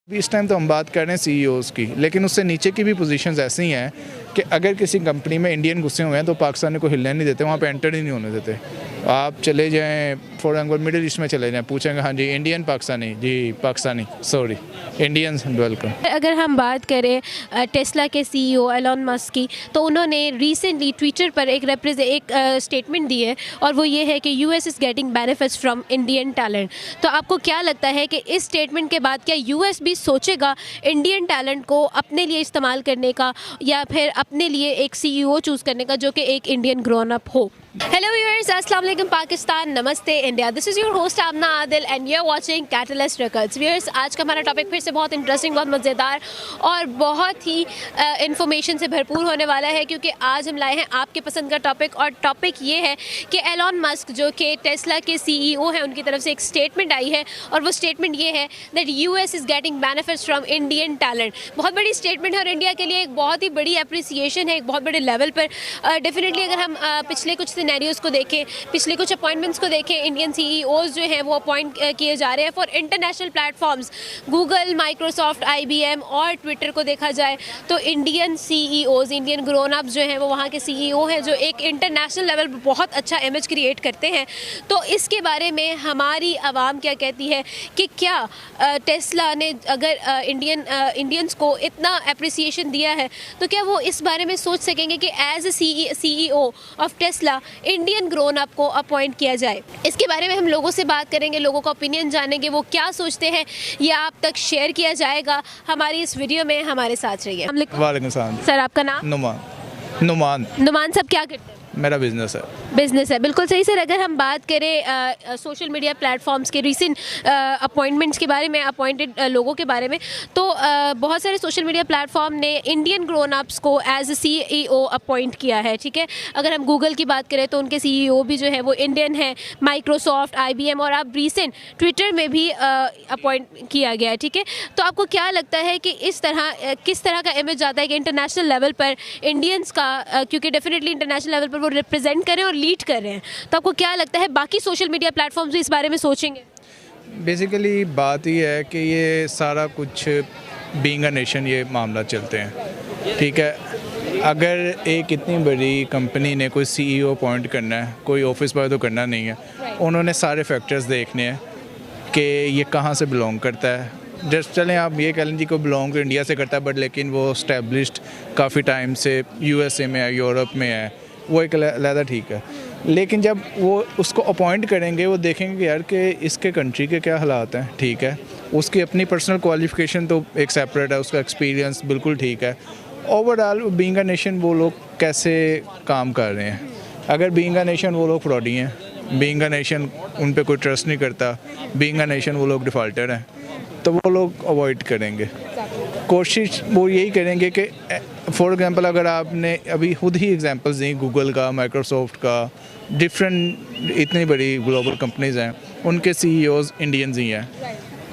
इस टाइम तो हम बात कर रहे हैं सीईओज़ की, लेकिन उससे नीचे की भी पोजीशंस ऐसी हैं कि अगर किसी कंपनी में इंडियन घुसे हुए हैं तो पाकिस्तानी को हिलने नहीं देते, वहाँ पे एंटर ही नहीं होने देते। आप चले जाएं फॉर एग्जाम्पल मिडिल ईस्ट में चले जाएं, पूछेंगे हाँ जी इंडियन पाकिस्तानी, जी पाकिस्तानी सॉरी इंडियंस वेलकम। अगर हम बात करें टेस्ला के सीईओ एलन मस्क की, तो उन्होंने रिसेंटली ट्विटर पर एक स्टेटमेंट दी है और वो ये है कि US is getting benefits from Indian talent. तो आपको क्या लगता है कि इस स्टेटमेंट के बाद क्या यूएस भी सोचेगा इंडियन टैलेंट को अपने लिए इस्तेमाल करने का या फिर अपने लिए एक सीईओ चूज़ करने का जो कि एक इंडियन ग्रोन अप हो? हेलो व्यूअर्स, अस्सलाम वालेकुम पाकिस्तान, नमस्ते India. This is your host Amna Adil and you are watching Catalyst Records. Viewers, आज का हमारा टॉपिक फिर से बहुत इंटरेस्टिंग, बहुत मज़ेदार और बहुत ही इन्फॉर्मेशन से भरपूर होने वाला है, क्योंकि आज हम लाए हैं आपके पसंद का टॉपिक। और टॉपिक ये है कि एलन मस्क जो कि टेस्ला के सीईओ हैं, उनकी तरफ से एक स्टेटमेंट आई है और वो स्टेटमेंट ये है that US is getting benefits from Indian talent. बहुत बड़ी स्टेटमेंट है और इंडिया के लिए एक बहुत ही बड़ी अप्रिसिएशन है, एक बहुत बड़े लेवल पर। डेफिनेटली अगर हम पिछले कुछ सिनेरियोज़ को देखें, पिछले कुछ अपॉइंटमेंट्स को देखें, इंडियन सीईओज़ जो हैं वो अपॉइंट किए जा रहे हैं for international platforms. Google, Microsoft, IBM और ट्विटर को देखा जाए तो Indian CEOs, Indian grown ups जो हैं वो वहाँ के सीईओ हैं जो एक इंटरनेशनल लेवल पर बहुत अच्छा इमेज क्रिएट करते हैं। तो इसके बारे में हमारी आवाम क्या कहती है कि क्या टेस्ला ने अगर इंडियंस को इतना अप्रिसिएशन दिया है तो क्या वो इस बारे में सोच सकेंगे कि as a CEO of Tesla Indian grown up को अपॉइंट किया जाए? इसके बारे में हम लोगों से बात करेंगे, लोगों का ओपिनियन जानेंगे, वो क्या सोचते हैं, ये आप तक शेयर किया जाएगा हमारी इस वीडियो में। हमारे साथ रहिए। वालेकुम सलाम सर, आपका नाम? नुमान साहब, क्या करते हैं? मेरा बिजनेस है। बिजनेस है, बिल्कुल सही सर। अगर हम बात करें सोशल मीडिया प्लेटफॉर्म्स के रिसेंट अपॉइंटमेंट्स के बारे में, अपॉइंटेड लोगों के बारे में, तो बहुत सारे सोशल मीडिया प्लेटफॉर्म ने इंडियन ग्रोन अप्स को एज ए सीईओ अपॉइंट किया है, ठीक है। अगर हम गूगल की बात करें तो उनके सीईओ भी जो है वो इंडियन है, माइक्रोसॉफ्ट, आईबीएम और अब रिसेंट ट्विटर में भी अपॉइंट किया गया है, ठीक है। तो आपको क्या लगता है कि इस तरह किस तरह का इमेज आता है कि इंटरनेशनल लेवल पर इंडियंस का, क्योंकि डेफिनेटली इंटरनेशनल लेवल पर रिप्रेजेंट कर रहे हैं और लीड कर रहे हैं, तो आपको क्या लगता है बाकी सोशल मीडिया प्लेटफॉर्म्स भी इस बारे में सोचेंगे? बेसिकली बात ये है कि ये सारा कुछ बीइंग अ नेशन ये मामला चलते हैं, ठीक है। अगर एक इतनी बड़ी कंपनी ने कोई सीईओ अपॉइंट करना है, कोई ऑफिस बॉय तो करना नहीं है, उन्होंने सारे फैक्टर्स देखने हैं कि ये कहाँ से बिलोंग करता है। जस्ट चलें आप ये कह लें जी को बिलोंग तो इंडिया से करता है, बट लेकिन वो स्टैब्लिश्ड काफ़ी टाइम से यूएसए में है, यूरोप में है, वो एक अलहदा ठीक है। लेकिन जब वो उसको अपॉइंट करेंगे वो देखेंगे कि यार कि इसके कंट्री के क्या हालात हैं, ठीक है। उसकी अपनी पर्सनल क्वालिफ़िकेशन तो एक सेपरेट है, उसका एक्सपीरियंस बिल्कुल ठीक है। ओवरऑल बीइंग अ नेशन वो लोग कैसे काम कर रहे हैं। अगर बीइंग अ नेशन वो लोग फ्रॉडी हैं, बीइंग अ नेशन उन पर कोई ट्रस्ट नहीं करता, बीइंग अ नेशन वो लोग डिफ़ॉल्टर हैं, तो वो लोग अवॉइड करेंगे। कोशिश वो यही करेंगे कि फॉर एग्जांपल अगर आपने अभी खुद ही एग्जांपल्स दी गूगल का, माइक्रोसॉफ्ट का, डिफरेंट इतनी बड़ी ग्लोबल कंपनीज़ हैं, उनके सीईओज़ इंडियंस ही हैं।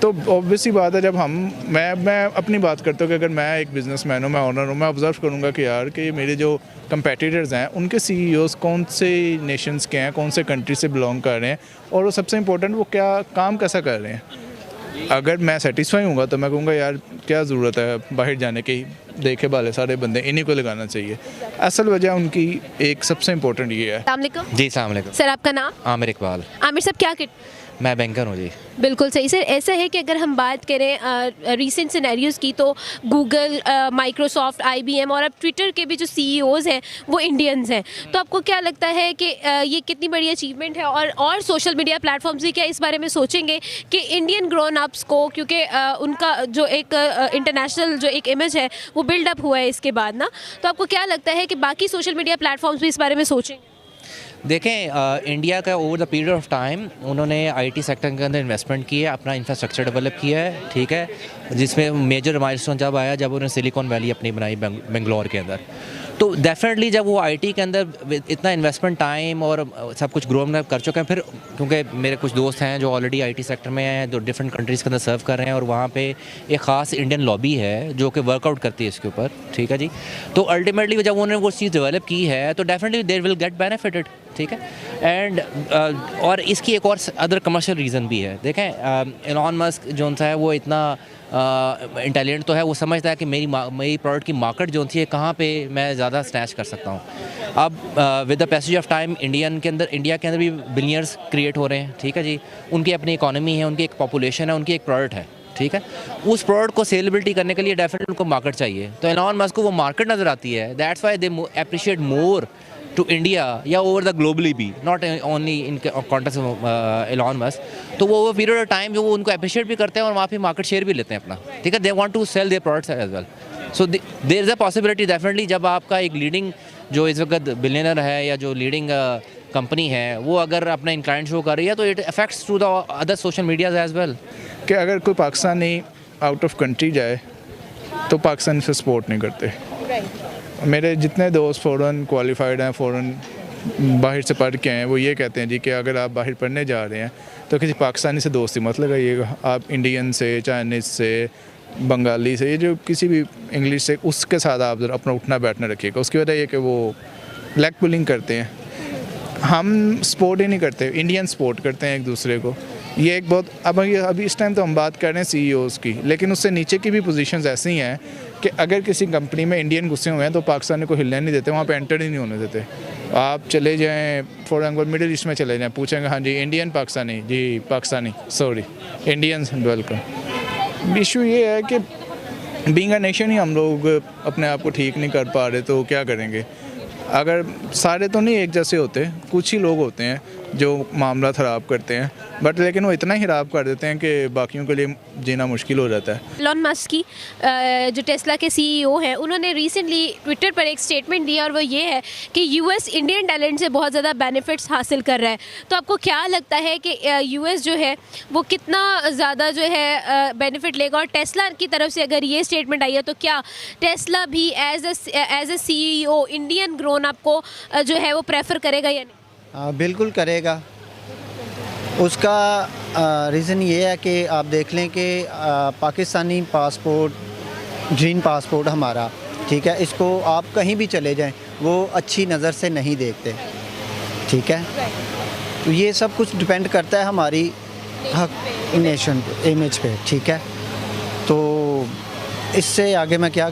तो ऑब्वियसली बात है, जब मैं अपनी बात करता हूँ कि अगर मैं एक बिजनेसमैन हूँ, मैं ऑनर हूँ, मैं ऑब्जर्व करूँगा कि यार कि मेरे जो कंपेटिटर्स हैं उनके सीईओज़ कौन से नेशंस के हैं, कौन से कंट्री से बिलोंग कर रहे हैं, और वो सबसे इम्पोर्टेंट वो क्या काम कैसा कर रहे हैं। अगर मैं सेटिस्फाई हूँगा तो मैं कहूँगा यार क्या ज़रूरत है बाहर जाने की, देखे भाले सारे बंदे इन्हीं को लगाना चाहिए। असल वजह उनकी एक सबसे इम्पोर्टेंट ये है। अस्सलाम वालेकुम। जी अस्सलाम वालेकुम। सर, आपका नाम? आमिर इकबाल। आमिर साहब, क्या करते? मैं बैंकर हूँ जी। बिल्कुल सही सर। ऐसा है कि अगर हम बात करें रीसेंट सिनेरियोज़ की, तो गूगल, माइक्रोसॉफ्ट, आईबीएम और अब ट्विटर के भी जो सीईओज़ हैं वो इंडियंस हैं। तो आपको क्या लगता है कि ये कितनी बड़ी अचीवमेंट है, और सोशल मीडिया प्लेटफॉर्म्स भी क्या इस बारे में सोचेंगे कि इंडियन ग्रोन अप्स को, क्योंकि उनका जो एक इंटरनेशनल जो एक इमेज है वो बिल्डअप हुआ है इसके बाद ना, तो आपको क्या लगता है कि बाकी सोशल मीडिया प्लेटफॉर्म्स भी इस बारे में सोचेंगे? देखें, इंडिया का over the period of time उन्होंने आईटी सेक्टर के अंदर इन्वेस्टमेंट किया है, अपना इंफ्रास्ट्रक्चर डेवलप किया है, ठीक है, जिसमें मेजर माइलस्टोन जब आया जब उन्होंने सिलिकॉन वैली अपनी बनाई बेंगलोर के अंदर। तो डेफिनेटली जब वो आईटी के अंदर इतना इन्वेस्टमेंट टाइम और सब कुछ ग्रो कर चुके हैं, फिर क्योंकि मेरे कुछ दोस्त हैं जो ऑलरेडी आईटी सेक्टर में हैं, जो डिफरेंट कंट्रीज़ के अंदर सर्व कर रहे हैं, और वहाँ पे एक ख़ास इंडियन लॉबी है जो कि वर्कआउट करती है इसके ऊपर, ठीक है जी। तो अल्टीमेटली जब उन्होंने वो चीज़ डेवलप की है तो definitely there will get benefited, ठीक है। एंड और इसकी एक और अदर कमर्शियल रीज़न भी है। देखें एलॉन मस्क जो सा है वो इतना इंटेलिजेंट तो है, वो समझता है कि मेरी प्रोडक्ट की मार्केट जो थी कहाँ पे मैं ज़्यादा स्नैच कर सकता हूँ। अब with the passage of time India के अंदर भी बिलियनर्स क्रिएट हो रहे हैं, ठीक है जी। उनकी अपनी इकोनॉमी है, उनकी एक पॉपुलेशन है, उनकी एक प्रोडक्ट है, ठीक है। उस प्रोडक्ट को सेलेबिलिटी करने के लिए डेफिनेटली उनको मार्केट चाहिए। तो एलॉन मस्क को वो मार्केट नज़र आती है, that's why they appreciate more to India या ओवर द ग्लोबली भी, not only in context of Elon Musk. तो वो ओवर पीरियड ऑफ टाइम जो वो उनको अप्रिशिएट भी करते हैं और वहाँ पे मार्केट शेयर भी लेते हैं अपना, ठीक है। They want to sell their products as well. So there is a possibility definitely, जब आपका एक लीडिंग जो इस वक्त बिलियनर है या जो लीडिंग कंपनी है वो अगर अपना इंक्लाइन शो कर रही है तो it affects to the other social medias as well. कि अगर कोई पाकिस्तानी आउट ऑफ कंट्री जाए तो पाकिस्तान से सपोर्ट नहीं करते। मेरे जितने दोस्त फ़ॉरेन क्वालिफाइड हैं, फ़ॉरेन बाहर से पढ़ के हैं, वो ये कहते हैं जी कि अगर आप बाहर पढ़ने जा रहे हैं तो किसी पाकिस्तानी से दोस्ती मत लगाइएगा। आप इंडियन से, चाइनीज़ से, बंगाली से, ये जो किसी भी इंग्लिश से, उसके साथ आप अपना उठना बैठना रखिएगा। उसकी वजह ये कि वो ब्लैक पुलिंग करते हैं। हम सपोर्ट ही नहीं करते, इंडियन सपोर्ट करते हैं एक दूसरे को। ये एक बहुत अभी इस टाइम तो हम बात कर रहे हैं सीईओज़ की, लेकिन उससे नीचे की भी पोजीशंस ऐसी हैं कि अगर किसी कंपनी में इंडियन घुसे हुए हैं तो पाकिस्तानी को हिलने नहीं देते, वहाँ पे एंटर ही नहीं होने देते। आप चले जाएं फॉर एग्जाम्पल मिडिल ईस्ट में चले जाएं, पूछेंगे हाँ जी इंडियन पाकिस्तानी, जी Pakistani, sorry Indian welcome. Issue ये है कि बीइंग अ नेशन ही हम लोग अपने आप को ठीक नहीं कर पा रहे, तो क्या करेंगे। अगर सारे तो नहीं एक जैसे होते, कुछ ही लोग होते हैं जो मामला ख़राब करते हैं, बट लेकिन वो इतना ही ख़राब कर देते हैं कि बाकियों के लिए जीना मुश्किल हो जाता है। एलॉन मस्क की जो टेस्ला के सीईओ हैं, उन्होंने रिसेंटली ट्विटर पर एक स्टेटमेंट दिया और वो ये है कि यूएस इंडियन टैलेंट से बहुत ज़्यादा बेनिफिट्स हासिल कर रहा है। तो आपको क्या लगता है कि यूएस जो है वो कितना ज़्यादा जो है बेनिफिट लेगा, और टेस्ला की तरफ से अगर ये स्टेटमेंट आई है तो क्या टेस्ला भी as a CEO Indian grown आपको जो है वो प्रेफर करेगा या नहीं? बिल्कुल करेगा। उसका रीज़न ये है कि आप देख लें कि पाकिस्तानी पासपोर्ट, ग्रीन पासपोर्ट हमारा, ठीक है, इसको आप कहीं भी चले जाएं वो अच्छी नज़र से नहीं देखते, ठीक है। तो ये सब कुछ डिपेंड करता है हमारी नेशन इमेज पे, ठीक है। तो इससे आगे मैं क्या